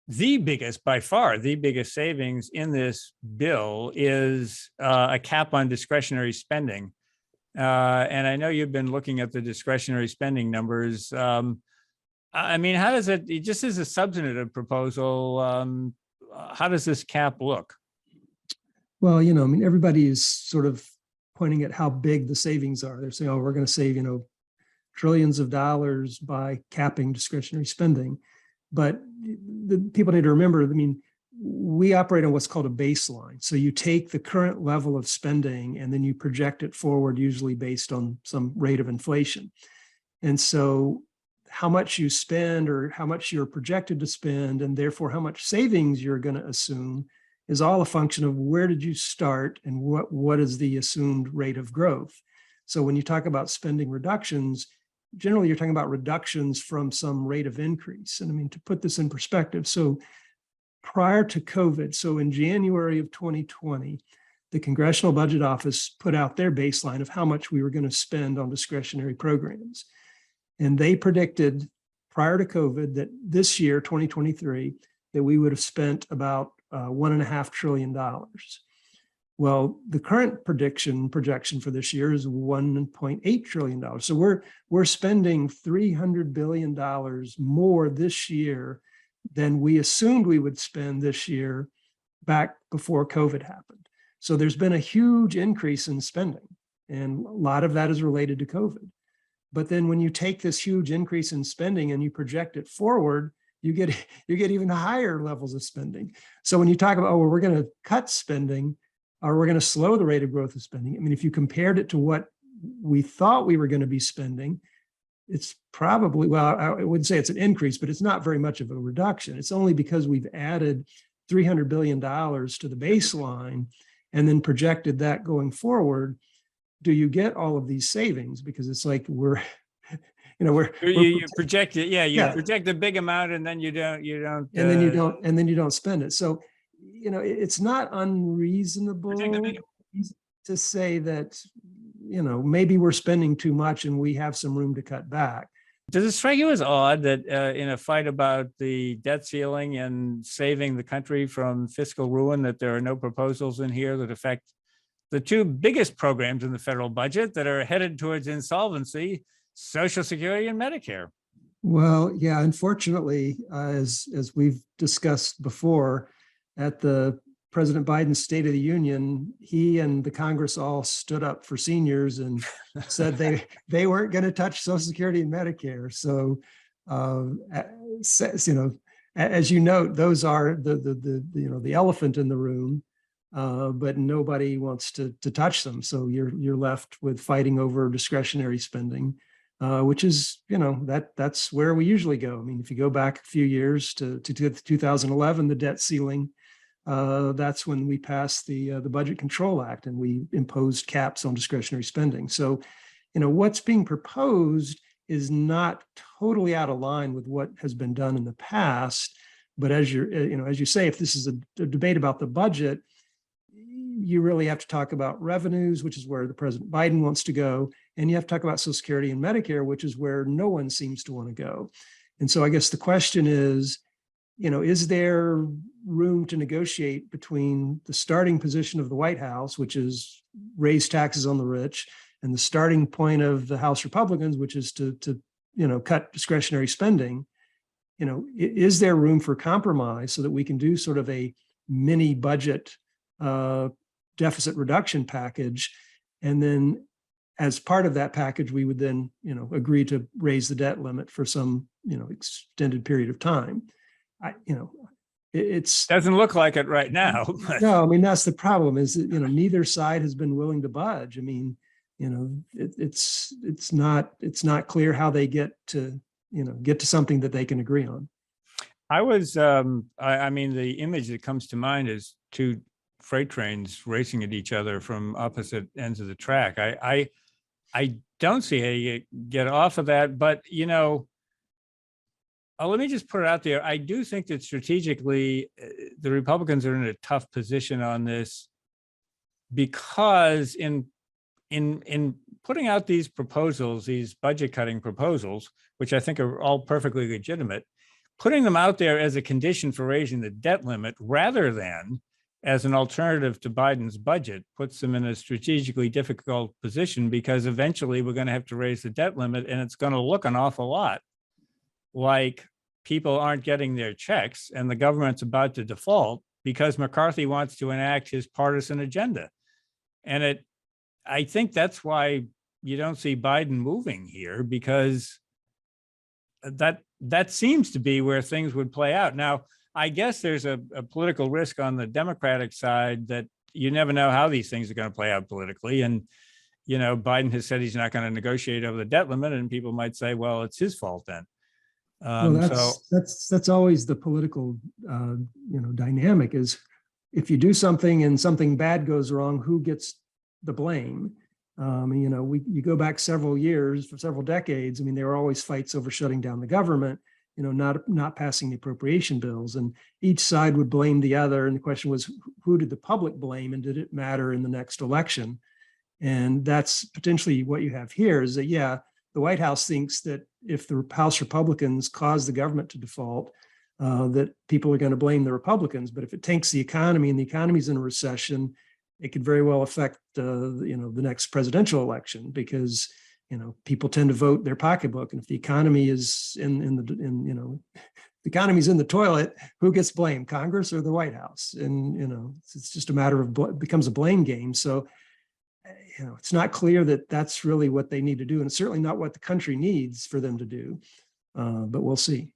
the biggest, by far, the biggest savings in this bill is a cap on discretionary spending. And I know you've been looking at the discretionary spending numbers. I mean, how does it, just as a substantive proposal, how does this cap look? Well, I mean, everybody is sort of pointing at how big the savings are. They're saying, oh, we're going to save, trillions of dollars by capping discretionary spending. But the people need to remember, I mean, we operate on what's called a baseline. So you take the current level of spending and then you project it forward, usually based on some rate of inflation. And so how much you spend or how much you're projected to spend, and therefore how much savings you're going to assume, is all a function of where did you start and what is the assumed rate of growth. So when you talk about spending reductions, generally you're talking about reductions from some rate of increase. And I mean, to put this in perspective, so prior to COVID, so in January of 2020, the Congressional Budget Office put out their baseline of how much we were going to spend on discretionary programs. And they predicted prior to COVID that this year, 2023, that we would have spent about $1.5 trillion. Well, the current projection for this year is $1.8 trillion. So we're spending $300 billion more this year than we assumed we would spend this year back before COVID happened. So there's been a huge increase in spending, and a lot of that is related to COVID. But then when you take this huge increase in spending and you project it forward, you get even higher levels of spending. So when you talk about, oh, well, we're going to cut spending, or we're going to slow the rate of growth of spending, I mean, if you compared it to what we thought we were going to be spending, it's probably, well, I wouldn't say it's an increase, but it's not very much of a reduction. It's only because we've added $300 billion to the baseline and then projected that going forward. Do you get all of these savings? Because it's like you project it, project a big amount and then you don't, and then you don't spend it. So, it's not unreasonable to say that, maybe we're spending too much and we have some room to cut back. Does it strike you as odd that in a fight about the debt ceiling and saving the country from fiscal ruin, that there are no proposals in here that affect the two biggest programs in the federal budget that are headed towards insolvency, Social Security and Medicare? Well, yeah, unfortunately, as we've discussed before, at the President Biden's State of the Union, he and the Congress all stood up for seniors and said they weren't going to touch Social Security and Medicare. So, as you note, those are the elephant in the room. But nobody wants to touch them. So you're left with fighting over discretionary spending, which is, that's where we usually go. I mean, if you go back a few years to 2011, the debt ceiling, that's when we passed the Budget Control Act and we imposed caps on discretionary spending. So, what's being proposed is not totally out of line with what has been done in the past. But as you say, if this is a debate about the budget, you really have to talk about revenues, which is where the President Biden wants to go. And you have to talk about Social Security and Medicare, which is where no one seems to want to go. And so I guess the question is there room to negotiate between the starting position of the White House, which is raise taxes on the rich, and the starting point of the House Republicans, which is to cut discretionary spending? Is there room for compromise so that we can do sort of a mini budget deficit reduction package, and then as part of that package, we would then, agree to raise the debt limit for some, extended period of time. It doesn't look like it right now. No, I mean, that's the problem is that, neither side has been willing to budge. I mean, it's not clear how they get to something that they can agree on. I mean, the image that comes to mind is two freight trains racing at each other from opposite ends of the track. I don't see how you get off of that, but let me just put it out there. I do think that strategically, the Republicans are in a tough position on this, because in putting out these proposals, these budget cutting proposals, which I think are all perfectly legitimate, putting them out there as a condition for raising the debt limit rather than as an alternative to Biden's budget puts them in a strategically difficult position, because eventually we're going to have to raise the debt limit, and it's going to look an awful lot like people aren't getting their checks and the government's about to default because McCarthy wants to enact his partisan agenda. And I think that's why you don't see Biden moving here, because that seems to be where things would play out. Now, I guess there's a political risk on the Democratic side that you never know how these things are going to play out politically. And, Biden has said he's not going to negotiate over the debt limit, and people might say, well, it's his fault then. Well, that's always the political, dynamic is if you do something and something bad goes wrong, who gets the blame? You go back several years, for several decades. I mean, there were always fights over shutting down the government, not passing the appropriation bills, and each side would blame the other. And the question was, who did the public blame, and did it matter in the next election? And that's potentially what you have here is that, yeah, the White House thinks that if the House Republicans cause the government to default, that people are going to blame the Republicans. But if it tanks the economy and the economy's in a recession, it could very well affect the next presidential election, because people tend to vote their pocketbook, and if the economy is the economy's in the toilet, who gets blamed, Congress or the White House? And it's just a matter of becomes a blame game. So it's not clear that that's really what they need to do, and it's certainly not what the country needs for them to do. But we'll see.